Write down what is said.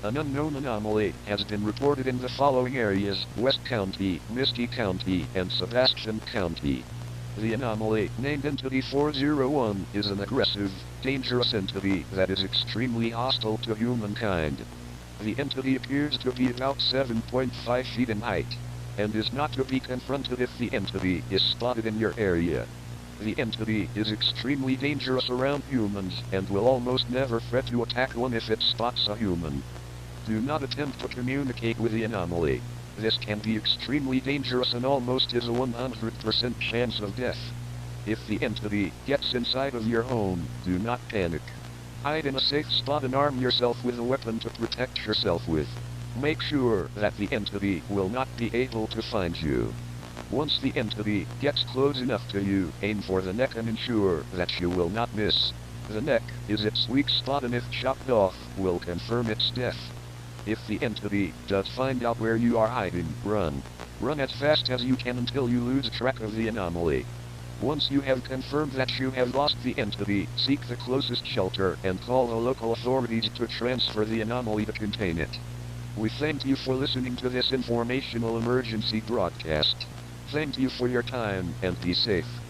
An unknown anomaly has been reported in the following areas: West County, Misty County, and Sebastian County. The anomaly, named Entity 401, is an aggressive, dangerous entity that is extremely hostile to humankind. The entity appears to be about 7.5 feet in height, and is not to be confronted if the entity is spotted in your area. The entity is extremely dangerous around humans, and will almost never fret to attack one if it spots a human. Do not attempt to communicate with the anomaly. This can be extremely dangerous and almost is a 100% chance of death. If the entity gets inside of your home, do not panic. Hide in a safe spot and arm yourself with a weapon to protect yourself with. Make sure that the entity will not be able to find you. Once the entity gets close enough to you, aim for the neck and ensure that you will not miss. The neck is its weak spot, and if chopped off, will confirm its death. If the entity does find out where you are hiding, run. Run as fast as you can until you lose track of the anomaly. Once you have confirmed that you have lost the entity, seek the closest shelter and call the local authorities to transfer the anomaly to contain it. We thank you for listening to this informational emergency broadcast. Thank you for your time, and be safe.